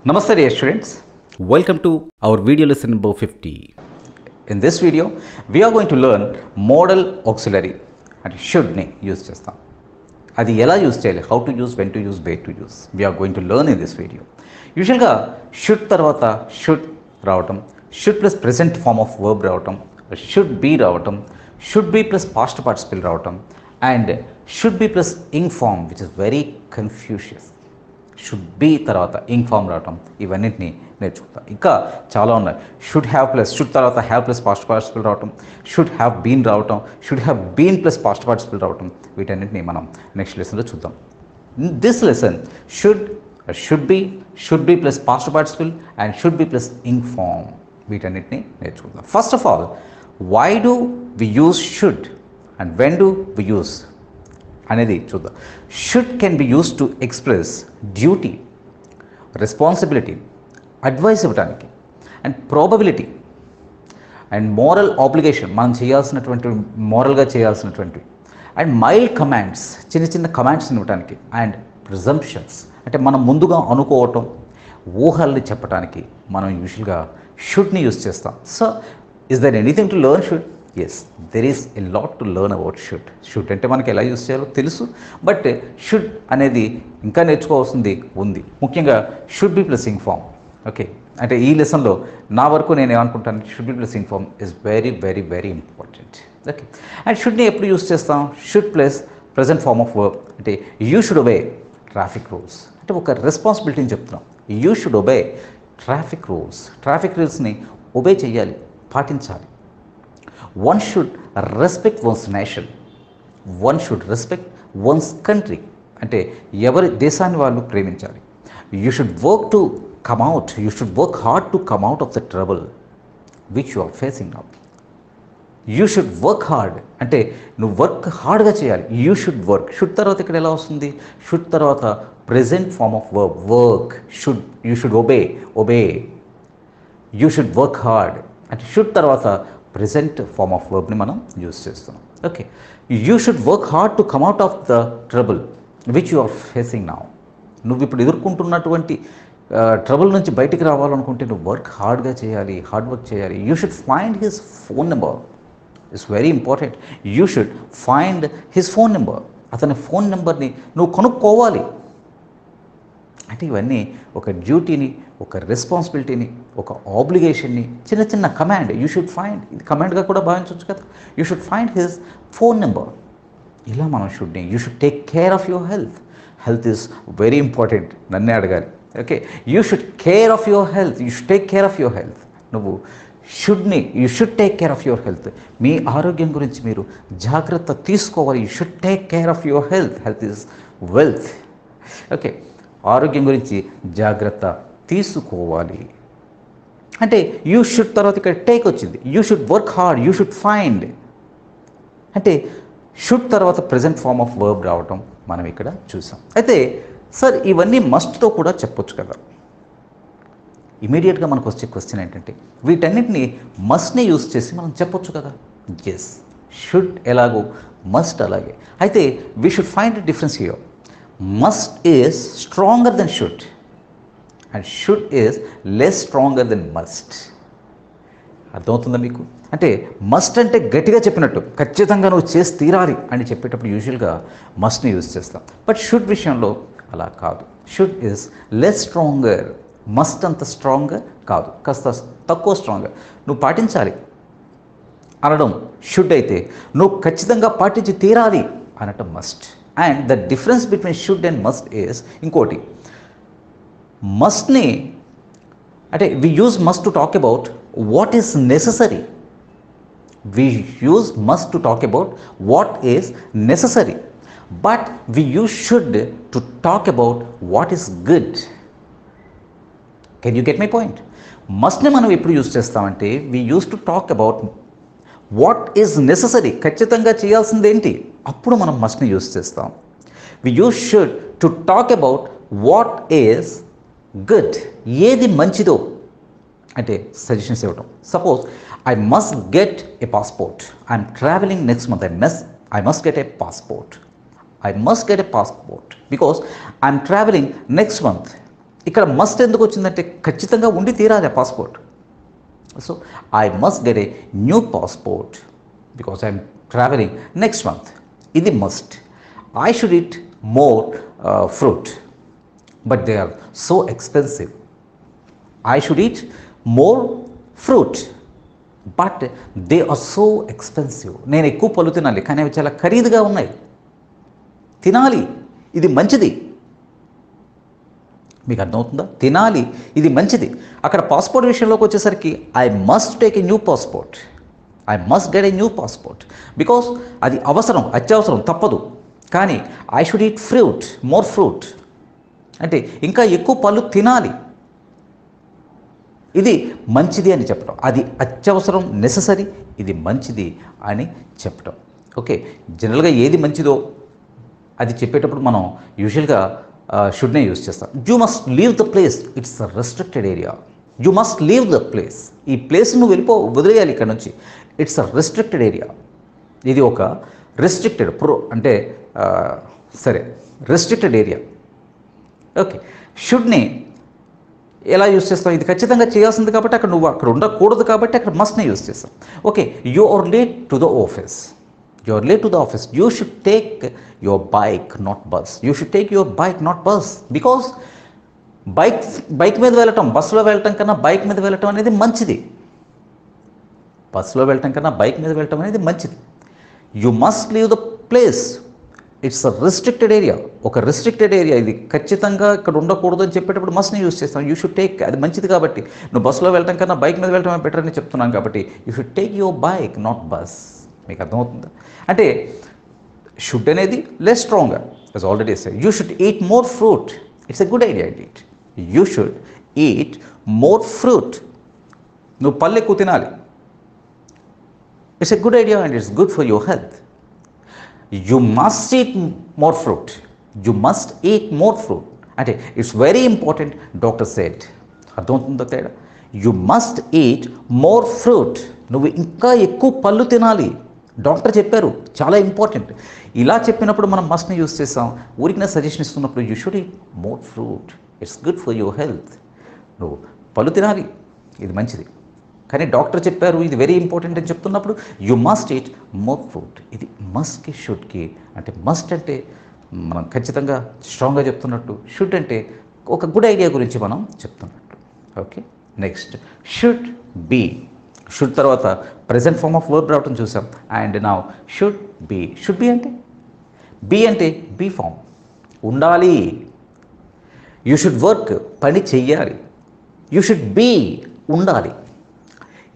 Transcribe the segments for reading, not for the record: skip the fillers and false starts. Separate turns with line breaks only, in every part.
Namaste dear students.
Welcome to our video lesson number 50.
In this video we are going to learn modal auxiliary and should ని use చేస్తాం. అది ఎలా use చేయాలి, how to use, when to use, where to use, we are going to learn in this video. యూజువల్గా should తర్వాత should రావటం, should plus present form of verb రావటం, should be రావటం, should be plus past participle రావటం and should be plus ing form which is very confusing. Should be తర్వాత ing form రావటం, ఇవన్నింటినీ నేర్చుకుంటాం. ఇంకా చాలా ఉన్నాయి. షుడ్ హ్యావ్ ప్లస్ షుడ్ తర్వాత హ్యావ్ ప్లస్ పాస్ట్ పార్టిసిపల్ రావటం, షుడ్ హ్యావ్ బీన్ రావటం, should have been plus past participle రావటం, వీటన్నింటినీ మనం నెక్స్ట్ లెసన్లో చూద్దాం. This lesson should be plus past participle and should be plus ing form, వీటన్నిటిని నేర్చుకుందాం. First of all, why do we use should and when do we use అనేది చూద్దాం. Should can be use to express duty, responsibility, advice ఇవ్వడానికి and probability and moral obligation, మనం చేయాల్సినటువంటి మోరల్గా చేయాల్సినటువంటి and mild commands, చిన్న చిన్న కమాండ్స్ ఇవ్వడానికి and presumptions, అంటే మనం ముందుగా అనుకోవటం, ఊహల్ని చెప్పడానికి మనం యూజువల్గా షుడ్ని యూజ్ చేస్తాం. So is there anything to learn should? Yes, there is a lot to learn about should. Should అంటే మనకి ఎలా యూజ్ చేయాలో తెలుసు, బట్ షుడ్ అనేది ఇంకా నేర్చుకోవాల్సింది ఉంది. ముఖ్యంగా should be plus ing form. Okay, అంటే ఈ లెసన్లో నా వరకు నేను ఏమనుకుంటాను, should be plus ing form is very very very important. Okay, and షుడ్ని ఎప్పుడు యూజ్ చేస్తాం? Should plus present form of verb, అంటే you should obey traffic rules, అంటే ఒక రెస్పాన్సిబిలిటీని చెప్తున్నాం. You should obey traffic rules, traffic రూల్స్ని ఒబే చేయాలి, పాటించాలి. One should respect one's nation. One should respect one's country. అంటే ఎవరి దేశాన్ని వాళ్ళు ప్రేమించాలి. You should work to come out. You should work hard to come out of the trouble which you are facing now. You should work hard. అంటే నువ్వు work హార్డ్గా చేయాలి. You should work. Should తర్వాత ఇక్కడ ఎలా వస్తుంది? షుడ్ తర్వాత present form of verb, work. Should, you should obey. You should work hard. అంటే షుడ్ తర్వాత ప్రెజెంట్ ఫార్మ్ ఆఫ్ వర్బ్ని మనం యూజ్ చేస్తున్నాం. Okay, you should work hard to come out of the trouble which you are facing now. నువ్వు ఇప్పుడు ఎదుర్కొంటున్నటువంటి trouble నుంచి బయటికి రావాలనుకుంటే నువ్వు వర్క్ హార్డ్గా చేయాలి, హార్డ్ వర్క్ చేయాలి. You should find his phone number, it's very important. You should find his phone number, అతని ఫోన్ నెంబర్ని నువ్వు కనుక్కోవాలి. అంటే ఇవన్నీ ఒక డ్యూటీని, ఒక రెస్పాన్సిబిలిటీని, ఒక ఆబ్లిగేషన్ని, చిన్న చిన్న కమాండ్. యూ షుడ్ ఫైండ్, ఇది కమాండ్గా కూడా భావించవచ్చు కదా. You should find his phone number. ఇలా మనం షుడ్ని. You should take care of your health. Health is very important, నన్నే అడగాలి. Okay, you should care of your health. You should take care of your health. నువ్వు షుడ్ని, you should take care of your health. మీ ఆరోగ్యం గురించి మీరు జాగ్రత్త తీసుకోవాలి. You should take care of your health. Health is wealth. Okay, ఆరోగ్యం గురించి జాగ్రత్త తీసుకోవాలి. అంటే యూ షుడ్ తర్వాత ఇక్కడ టేక్ వచ్చింది. You should work hard, you should find, అంటే షుడ్ తర్వాత ప్రజెంట్ ఫార్మ్ ఆఫ్ వర్బ్ రావటం మనం ఇక్కడ చూసాం. అయితే సార్ ఇవన్నీ మస్ట్తో కూడా చెప్పొచ్చు కదా. ఇమీడియట్గా మనకు వచ్చే క్వశ్చన్ ఏంటంటే, వీటన్నిటిని మస్ట్ని యూజ్ చేసి మనం చెప్పొచ్చు కదా. ఎస్, షుడ్ ఎలాగో మస్ట్ అలాగే. అయితే we should find the difference here. Must is stronger than should and should is less stronger than must. అర్థమవుతుందా మీకు? అంటే మస్ట్ అంటే గట్టిగా చెప్పినట్టు, ఖచ్చితంగా నువ్వు చేసి తీరాలి అని చెప్పేటప్పుడు యూజువల్గా మస్ట్ని యూజ్ చేస్తాం. బట్ షుడ్ విషయంలో అలా కాదు. Should is less stronger. Must అంత స్ట్రాంగర్ కాదు, కాస్త తక్కువ స్ట్రాంగర్. నువ్వు పాటించాలి అనడం షుడ్ అయితే, నువ్వు ఖచ్చితంగా పాటించి తీరాలి అనటం must. And the difference between should and must is ఇంకోటి. మస్ట్ని అంటే we use must to talk about what is necessary. We use must to talk about what is necessary, but we use should to talk about what is good. Can you get my point? మస్ట్ని మనం ఎప్పుడు use చేస్తామంటే we use to talk about what is necessary, ఖచ్చితంగా చేయాల్సింది ఏంటి, అప్పుడు మనం మస్ట్ని యూజ్ చేస్తాం. వి use should to talk about what is good, ఏది మంచిదో అంటే సజెషన్స్ ఇవ్వటం. Suppose I must get a passport, I'm travelling next month, I must get a passport. I must get a passport because I'm traveling next month. ఇక్కడ must ఎందుకు వచ్చిందంటే ఖచ్చితంగా ఉండి తీరాలి ఆ passport. So I must get a new passport because I'm travelling next month. ఇది must. I should eat more fruit but they are so expensive. I should eat more fruit but they are so expensive. నేను ఎక్కువ పళ్ళు తినాలి కానీ అవి చాలా ఖరీదుగా ఉన్నాయి. తినాలి, ఇది మంచిది. మీకు అర్థమవుతుందా? తినాలి, ఇది మంచిది. అక్కడ పాస్పోర్ట్ విషయంలోకి వచ్చేసరికి I must take a new passport, I must get a new passport because అది అవసరం, అత్యవసరం, తప్పదు. కానీ I should eat fruit, more fruit అంటే ఇంకా ఎక్కువ పళ్ళు తినాలి, ఇది మంచిది అని చెప్పడం. అది అత్యవసరం, నెససరీ, ఇది మంచిది అని చెప్పడం. ఓకే, జనరల్గా ఏది మంచిదో అది చెప్పేటప్పుడు మనం యూజువల్గా షుడ్నే యూజ్ చేస్తాం. You must leave the place, it's a restricted area. You must leave the place, ఈ ప్లేస్ నువ్వు వదిలేయాలి ఇక్కడ నుంచి. It's a restricted area. ఇది ఒక రెస్ట్రిక్టెడ్ అంటే సరే రెస్ట్రిక్టెడ్ ఏరియా. ఓకే, షుడ్ని ఎలా యూజ్ చేస్తాం? ఇది ఖచ్చితంగా చేయాల్సింది కాబట్టి అక్కడ నువ్వు అక్కడ ఉండకూడదు కాబట్టి అక్కడ మస్ట్ని యూజ్ చేస్తాం. Okay, you are late to the office, you are late to the office, you should take your bike not bus, you should take your bike not bus because bike మీద వెళ్ళటం, బస్సులో వెళ్ళటం కన్నా బైక్ మీద వెళ్ళటం అనేది మంచిది. బస్సులో వెళ్ళటం కన్నా బైక్ మీద వెళ్ళటం అనేది మంచిది. You must leave the place, it's a restricted area. ఒక రెస్ట్రిక్టెడ్ ఏరియా, ఇది ఖచ్చితంగా ఇక్కడ ఉండకూడదు అని చెప్పేటప్పుడు మస్ట్ని యూజ్ చేస్తాం. యూ షుడ్ టేక్, అది మంచిది కాబట్టి. నువ్వు బస్సులో వెళ్ళటం కన్నా బైక్ మీద వెళ్ళటం బెటర్ అని చెప్తున్నాను కాబట్టి you should take your bike not bus. మీకు అర్థమవుతుందా? అంటే షుడ్ అనేది less stronger, as already say. You should eat more fruit, it's a good idea to eat. You should eat more fruit, నువ్వు పళ్ళు ఎక్కువ తినాలి. It's a good idea and it's good for your health. You must eat more fruit. You must eat more fruit. అంటే it's very important, doctor said. అర్థమవుతుందో తేడా? You must eat more fruit, నువ్వు ఇంకా ఎక్కువ పళ్ళు తినాలి, డాక్టర్ చెప్పారు, చాలా ఇంపార్టెంట్. ఇలా చెప్పినప్పుడు మనం మస్ట్ని యూజ్ చేస్తాం. ఊరికి సజెషన్ ఇస్తున్నప్పుడు you should eat more fruit, it's good for your health. నువ్వు పళ్ళు తినాలి, ఇది మంచిది. కానీ డాక్టర్ చెప్పారు ఇది వెరీ ఇంపార్టెంట్ అని చెప్తున్నప్పుడు you must eat more fruit. ఇది మస్ట్కి షుడ్కి, అంటే మస్ట్ అంటే మనం ఖచ్చితంగా స్ట్రాంగ్గా చెప్తున్నట్టు, షుడ్ అంటే ఒక గుడ్ ఐడియా గురించి మనం చెప్తున్నట్టు. Okay, next should be. Should తర్వాత ప్రెజెంట్ ఫార్మ్ ఆఫ్ వర్బ్ రావటం చూసాం. And now should be. Should be అంటే బీ ఫామ్, ఉండాలి. యూ షుడ్ వర్క్, పని చెయ్యాలి. యూ షుడ్ బీ, ఉండాలి.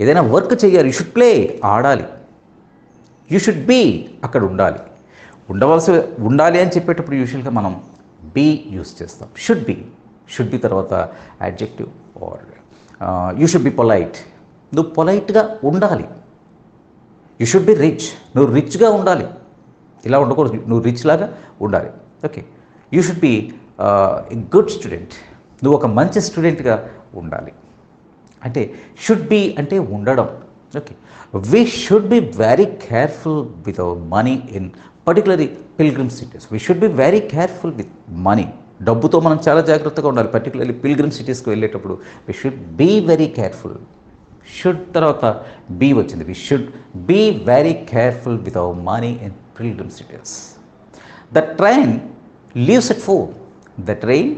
ఏదైనా వర్క్ చేయాలి. యూ షుడ్ ప్లే, ఆడాలి. యూ షుడ్ బీ, అక్కడ ఉండాలి. ఉండాలి అని చెప్పేటప్పుడు యూజువల్గా మనం బీ యూజ్ చేస్తాం. షుడ్ బి తర్వాత adjective or you should be polite, నువ్వు పొలైట్గా ఉండాలి. యూ షుడ్ బి రిచ్, నువ్వు రిచ్గా ఉండాలి. ఇలా ఉండకూడదు, నువ్వు రిచ్ లాగా ఉండాలి. Okay, you should B a good student, నువ్వు ఒక మంచి స్టూడెంట్గా ఉండాలి. అంటే షుడ్ బి అంటే ఉండడం. Okay, we should be very careful with our money in particularly pilgrim cities. We should be very careful with money. డబ్బుతో మనం చాలా జాగ్రత్తగా ఉండాలి. పర్టికులర్లీ పిల్గ్రిమ్ సిటీస్కి వెళ్ళేటప్పుడు we should be very careful. Should తర్వాత బీ వచ్చింది. We should be very careful with our money in pilgrim cities. The train leaves at 4. The train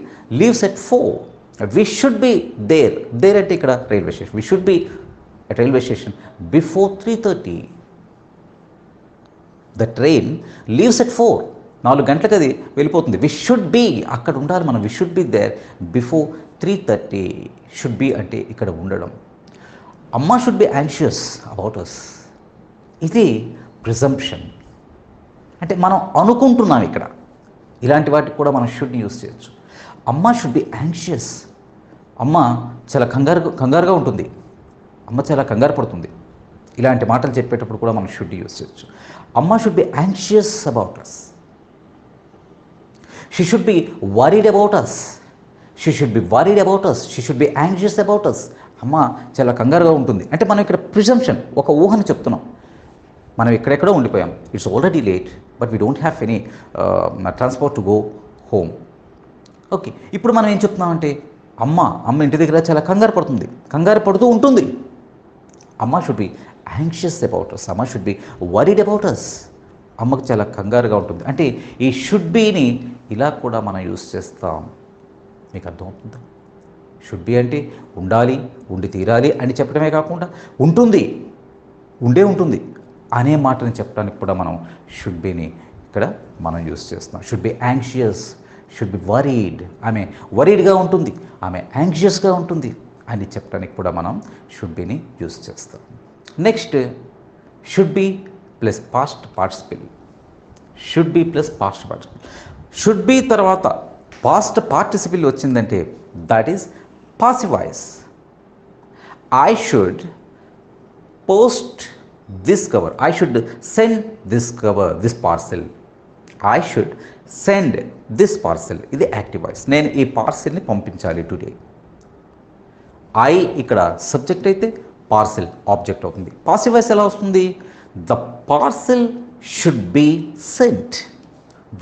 leaves at 4. We should be there అంటే ఇక్కడ railway station. We should be at railway station before 3:30. The train leaves at 4. 4 గంటలకు అది వెళ్ళిపోతుంది. We should be, అక్కడ ఉండాలి మనం. We should be there before 3:30. Should be అంటే ఇక్కడ ఉండడం. అమ్మ should be anxious about us. ఇది ప్రిజంప్షన్, అంటే మనం అనుకుంటున్నాం. ఇక్కడ ఇలాంటి వాటికి కూడా మనం షుడ్ యూజ్ చేయొచ్చు. అమ్మ షుడ్ బి యాంగ్షియస్, అమ్మ చాలా కంగారుగా ఉంటుంది, అమ్మ చాలా కంగారు పడుతుంది. ఇలాంటి మాటలు చెప్పేటప్పుడు కూడా మనం షుడ్ యూజ్ చేయొచ్చు. అమ్మ should be anxious about us. She should be worried about us. She should be worried about us. She should be anxious about us. అమ్మ చాలా కంగారుగా ఉంటుంది. అంటే మనం ఇక్కడ ప్రిజంప్షన్, ఒక ఊహని చెప్తున్నాం. మనం ఎక్కడెక్కడో ఉండిపోయాం. It's already late but we don't have any transport to go home. Okay, ఇప్పుడు మనం ఏం చెప్తున్నామంటే అమ్మ ఇంటి దగ్గర చాలా కంగారు పడుతూ ఉంటుంది. అమ్మ should be anxious about us, అమ్మ should be worried about us. అమ్మకు చాలా కంగారుగా ఉంటుంది. అంటే ఈ షుడ్ బీని ఇలా కూడా మనం యూస్ చేస్తాం. మీకు అర్థమవుతుందా? షుడ్ బి అంటే ఉండాలి, ఉండి తీరాలి అని చెప్పడమే కాకుండా ఉంటుంది అనే మాటని చెప్పడానికి కూడా మనం షుడ్ బీని ఇక్కడ మనం యూస్ చేస్తున్నాం. Should be anxious, should be worried, ఆమె వరీడ్గా ఉంటుంది, ఆమె యాంగ్షియస్గా ఉంటుంది అని చెప్పడానికి కూడా మనం షుడ్ బీని యూస్ చేస్తాం. Next should be plus past participle. Should be plus past participle. Should be తర్వాత పాస్ట్ పార్టిసిపల్ వచ్చిందంటే that is passive voice. I should post this cover, I should send this cover, this parcel, I should send this parcel. ఇది active voice. నేను ఈ పార్సెల్ని పంపించాలి today. I ఇక్కడ subject అయితే parcel object అవుతుంది. Passive voice ఎలా వస్తుంది? The parcel should be cent,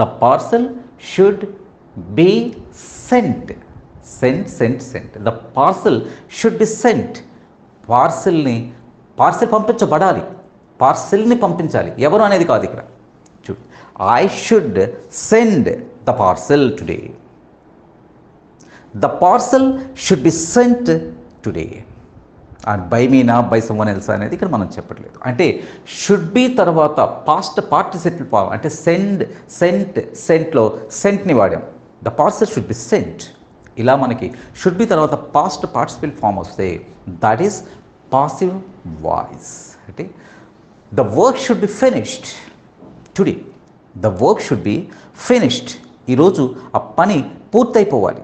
the parcel should be sent, sent. The parcel should be sent. Parcel పంపించబడాలి, పార్సెల్ని పంపించాలి. ఎవరు అనేది కాదు ఇక్కడ. చూడు, I should send the parcel today, the parcel should be sent today. And by మీనా by someone else అనేది ఇక్కడ మనం చెప్పట్లేదు. అంటే షుడ్ బి తర్వాత పాస్ట్ పార్టిసిపల్ ఫామ్ అంటే సెంట్లో సెంట్ని వాడాం. The parcel should be sent. ఇలా మనకి షుడ్ బి తర్వాత పాస్ట్ పార్టిసిపల్ ఫామ్ వస్తే దట్ ఈస్ పాసివ్ వాయిస్. అంటే the work should be finished today, the work should be finished. ఈరోజు ఆ పని పూర్తయిపోవాలి.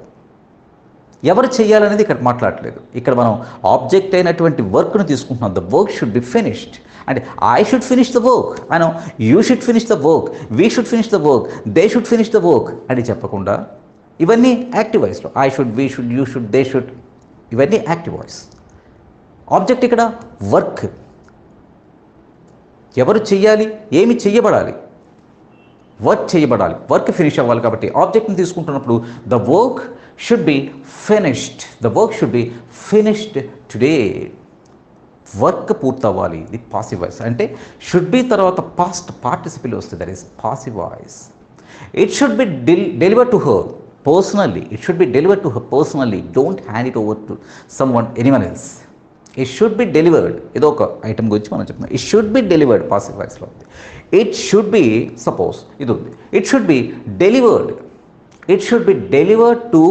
ఎవరు చేయాలనేది ఇక్కడ మాట్లాడలేదు. ఇక్కడ మనం ఆబ్జెక్ట్ అయినటువంటి వర్క్ను తీసుకుంటున్నాం. The work should be finished. అంటే I should finish the work, I you should finish the work, we should finish the work, they should finish the work అని చెప్పకుండా ఇవన్నీ యాక్టివ్ వాయిస్లో I should, we should, you should, they should, ఇవన్నీ active voice. Object ఇక్కడ work. ఎవరు చెయ్యాలి, ఏమి చెయ్యబడాలి, వర్క్ చేయబడాలి, వర్క్ ఫినిష్ అవ్వాలి. కాబట్టి ఆబ్జెక్ట్ని తీసుకుంటున్నప్పుడు the work should be finished, the work should be finished today. Work పూర్తవ్వాలి. ఇది పాసివ్ వాయిస్. అంటే షుడ్ బి తర్వాత పాస్ట్ పార్టిసిపల్ వస్తుంది. That is passive voice. It should be delivered to her personally, it should be delivered to her personally, don't hand it over to someone anyone else. It should be delivered, ఏదో ఒక item గురించి మనం చెప్తున్నాం. It should be delivered passive వాయిస్లో ఉంది. It should be, suppose ఇది ఉంది, it should be delivered, it should be delivered to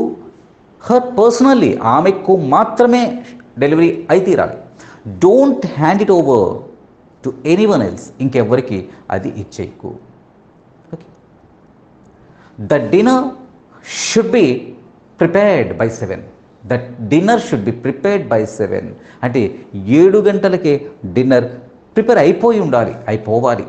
her personally, ఆమెకు మాత్రమే డెలివరీ అయి తీరాలి. Don't hand it over to anyone else, ఇంకెవ్వరికి అది ఇచ్చేయకు. Okay. The dinner should be prepared by 7, that dinner should be prepared by 7. అంటే 7 గంటలకే dinner prepare అయిపోవాలి.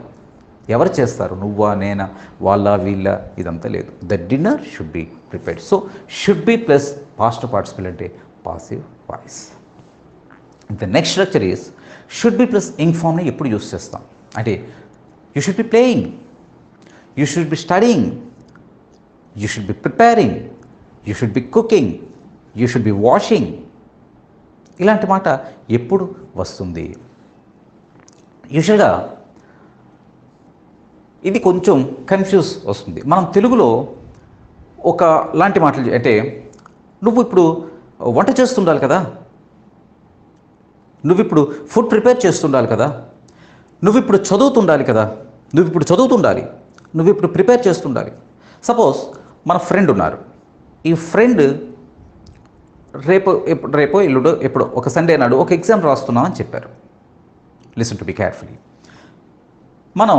ఎవరు చేస్తారు? నువ్వా, నేనా, వాళ్ళ, వీళ్ళ, ఇదంతా లేదు. The dinner should be prepared. So should be plus past participle అంటే passive voice. The next structure is should be plus ing ఫామ్ని ఎప్పుడు యూస్ చేస్తాం అంటే you should be playing, you should be studying, you should be preparing, you should be cooking, you should be washing. ఇలాంటి మాట ఎప్పుడు వస్తుంది? యూజువల్గా ఇది కొంచెం కన్ఫ్యూజ్ వస్తుంది. మనం తెలుగులో ఒక లాంటి మాటలు అంటే నువ్వు ఇప్పుడు వంట చేస్తుండాలి కదా, నువ్వు ఇప్పుడు ఫుడ్ ప్రిపేర్ చేస్తుండాలి కదా, నువ్వు ఇప్పుడు చదువుతుండాలి కదా, నువ్వు ఇప్పుడు ప్రిపేర్ చేస్తుండాలి. సపోజ్ మన ఫ్రెండ్ ఉన్నారు. ఈ ఫ్రెండ్ రేపో ఎల్లుడో ఎప్పుడో ఒక సండే నాడు ఒక ఎగ్జామ్ రాస్తున్నామని చెప్పారు. Listen to be carefully. మనం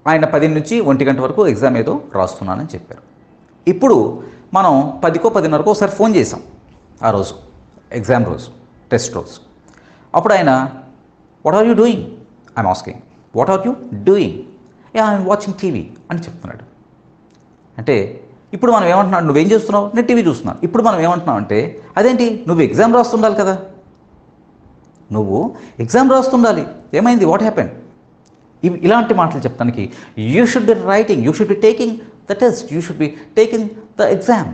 ఆయన 10 నుంచి 1 గంట వరకు ఎగ్జామ్ ఏదో రాస్తున్నానని చెప్పారు. ఇప్పుడు మనం 10కో 10:30కో ఒకసారి ఫోన్ చేసాం. ఆ రోజు ఎగ్జామ్ రోజు, టెస్ట్ రోజు. అప్పుడు ఆయన what are you doing, I'm asking what are you doing, I'm watching TV అని చెప్తున్నాడు. అంటే ఇప్పుడు మనం ఏమంటున్నాడు, నువ్వేం చేస్తున్నావు, నేను టీవీ చూస్తున్నాను. ఇప్పుడు మనం ఏమంటున్నావు అంటే అదేంటి, నువ్వు ఎగ్జామ్ రాస్తుండాలి కదా, నువ్వు ఎగ్జామ్ రాస్తుండాలి, ఏమైంది, వాట్ హ్యాపెండ్. ఇలాంటి మాటలు చెప్తానికి you should be writing, you should be taking the test, you should be taking the exam.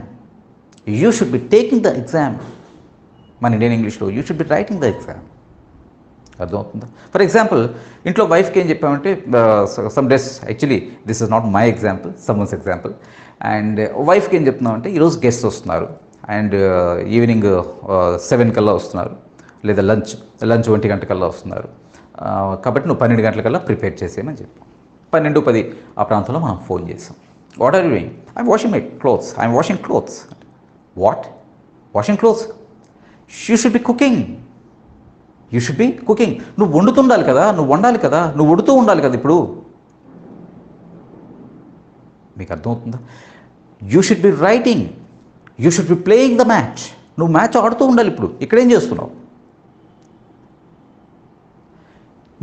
You should be taking the exam. మన ఇండియన్ ఇంగ్లీష్లో you should be writing the exam. అర్థమవుతుందా? For example, ఇంట్లో వైఫ్కి ఏం చెప్పామంటే, some days, actually this is not my example, someone's example. And వైఫ్కి ఏం చెప్తున్నామంటే, ఈరోజు గెస్ట్ వస్తున్నారు అండ్ ఈవినింగ్ 7 కల్లా వస్తున్నారు, లేదా లంచ్ 1 గంట కల్లా వస్తున్నారు, కాబట్టి నువ్వు 12 గంటల కల్లా ప్రిపేర్ చేసేయమని చెప్పాం. 12:10 ఆ ప్రాంతంలో మనం ఫోన్ చేసాం. What are you doing? I'm washing my clothes. I'm washing clothes. What? Washing clothes? You should be cooking. You should be cooking. నువ్వు వండుతుండాలి కదా, నువ్వు వండాలి కదా, నువ్వు వండుతూ ఉండాలి కదా. ఇప్పుడు మీకు అర్థమవుతుందా? You should be writing. You should be playing the match. నువ్వు మ్యాచ్ ఆడుతూ ఉండాలి. ఇప్పుడు ఇక్కడేం చేస్తున్నావు?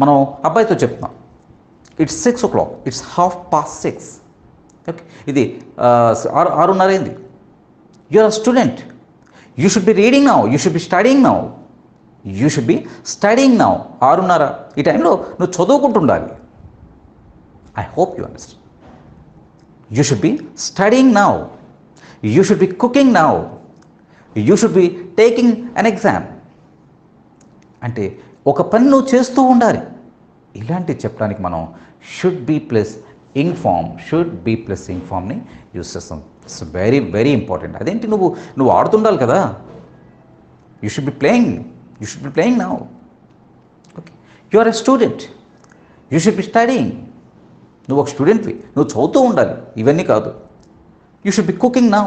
మనం అబ్బాయితో చెప్తున్నాం, ఇట్స్ 6 o'clock, ఇట్స్ 6:30. ఓకే, ఇది 6:30 అయింది. You are a student. You should be reading now. You should be studying now. You should be studying now. 6:30 ఈ టైంలో నువ్వు చదువుకుంటుండాలి. I hope you understand. You should be studying now. You should be cooking now. You should be taking an exam. అంటే ఒక పని నువ్వు చేస్తూ ఉండాలి. ఇలాంటివి చెప్పడానికి మనం should be plus ing form, should be plus ing ఫామ్ని యూజ్ చేస్తాం. It's very very important. అదేంటి, నువ్వు ఆడుతుండాలి కదా. You should be playing. You should be playing now. Okay, you are a student. You should be studying. నువ్వు ఒక స్టూడెంట్వి, నువ్వు చదువుతూ ఉండాలి. ఇవన్నీ కాదు. You should be cooking now.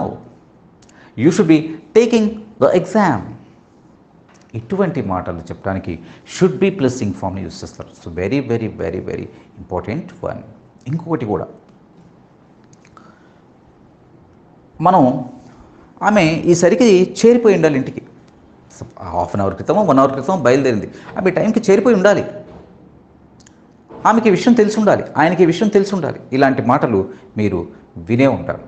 You should be taking the exam. ఇటువంటి మాటలు చెప్పడానికి షుడ్ బి ప్లస్ ఇంగ్ ఫామ్ని యూజ్ చేస్తారు. So very very very very important one. ఇంకొకటి కూడా, మనం ఆమె ఈసరికి చేరిపోయి ఉండాలి ఇంటికి. హాఫ్ అన్ అవర్ క్రితమో 1 hour క్రితం బయలుదేరింది. ఆమె టైంకి చేరిపోయి ఉండాలి. ఆమెకి విషయం తెలిసి ఉండాలి, ఆయనకి విషయం తెలిసి ఉండాలి. ఇలాంటి మాటలు మీరు వినే ఉంటారు.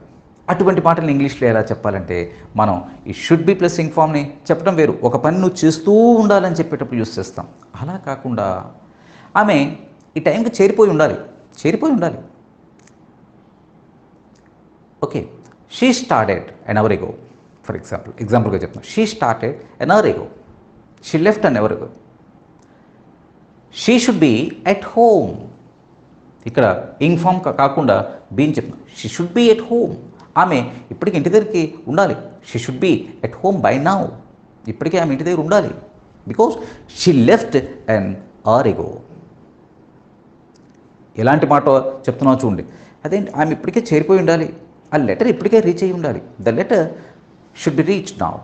అటువంటి మాటలు ఇంగ్లీష్లో ఎలా చెప్పాలంటే, మనం ఈ షుడ్ బి ప్లస్ ఇంగ్ ఫామ్ని చెప్పడం వేరు. ఒక పని నువ్వు చేస్తూ ఉండాలని చెప్పేటప్పుడు యూజ్ చేస్తాం. అలా కాకుండా ఆమె ఈ టైంకి చేరిపోయి ఉండాలి. Okay, she started an hour ago. For ఎగ్జాంపుల్గా చెప్తాను. She started an hour ago. She left an hour ago. She should B at home. ఇక్కడ ఇంగ్ ఫామ్ కాకుండా బీని చెప్తున్నాం. She should B at home. ఆమె ఇప్పటికి ఇంటి దగ్గరికి ఉండాలి. She should B at home by now. ఇప్పటికే ఆమె ఇంటి దగ్గర ఉండాలి. Because she left an hour ago. ఎలాంటి మాట చెప్తున్నావు చూడండి. అదేంటి, ఆమె ఇప్పటికే చేరిపోయి ఉండాలి. ఆ లెటర్ ఇప్పటికే రీచ్ అయ్యి ఉండాలి. The letter should be reach now.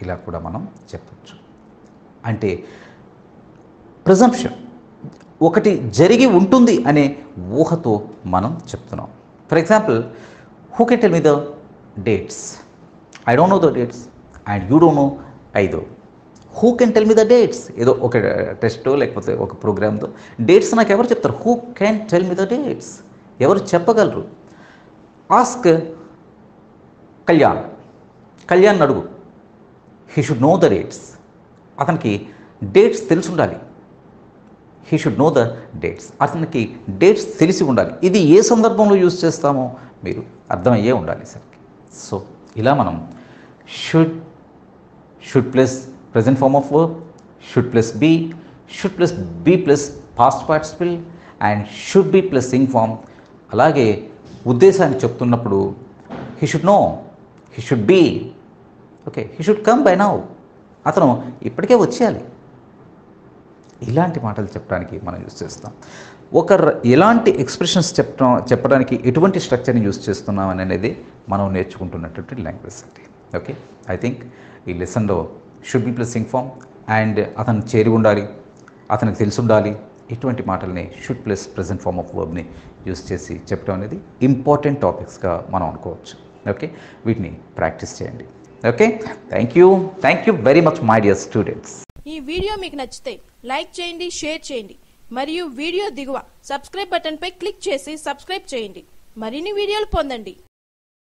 ఇలా కూడా మనం చెప్పచ్చు. అంటే ప్రిజంప్షన్, ఒకటి జరిగి ఉంటుంది అనే ఊహతో మనం చెప్తున్నాం. For example, who can tell me the dates? I don't know the dates and you don't know either. Who can tell me the dates? ఏదో ఒక టెస్టో లేకపోతే ఒక ప్రోగ్రామ్తో డేట్స్ నాకు ఎవరు చెప్తారు? Who can tell me the dates? ఎవరు చెప్పగలరు? Ask Kalyan అడుగు. He should know the dates. అతనికి డేట్స్ తెలిసి ఉండాలి. He should know the dates. అతనికి డేట్స్ తెలిసి ఉండాలి. ఇది ఏ సందర్భంలో యూజ్ చేస్తామో మీరు అర్థమయ్యే ఉండాలి సార్. సో ఇలా మనం should plus present form of verb, should plus be plus past participle and should be plus ing form. అలాగే ఉద్దేశాన్ని చెప్తున్నప్పుడు he should no, he should be, okay, he should come by now. అతను ఇప్పటికే వచ్చేయాలి. ఇలాంటి మాటలు చెప్పడానికి మనం యూజ్ చేస్తాం. ఎలాంటి ఎక్స్ప్రెషన్స్ చెప్పడానికి ఎటువంటి స్ట్రక్చర్ని యూజ్ చేస్తున్నాం అనేది మనం నేర్చుకుంటున్నటువంటి లాంగ్వేజ్ అండి. ఓకే, ఐ థింక్ ఈ లెసన్లో should be plus ing form and అతను చేరి ఉండాలి, అతనికి తెలిసి ఉండాలి, ఇటువంటి మాటల్ని should plus present form of వర్బ్ని యూజ్ చేసి చెప్పడం అనేది ఇంపార్టెంట్ టాపిక్స్గా మనం అనుకోవచ్చు. ఓకే, వీటిని ప్రాక్టీస్ చేయండి. Okay, thank you very much my dear students.
ఈ వీడియో మీకు నచ్చితే లైక్ చేయండి, షేర్ చేయండి మరియు వీడియో దిగువ సబ్స్క్రైబ్ బటన్ పై క్లిక్ చేసి సబ్స్క్రైబ్ చేయండి. మరిన్ని వీడియోలు పొందండి.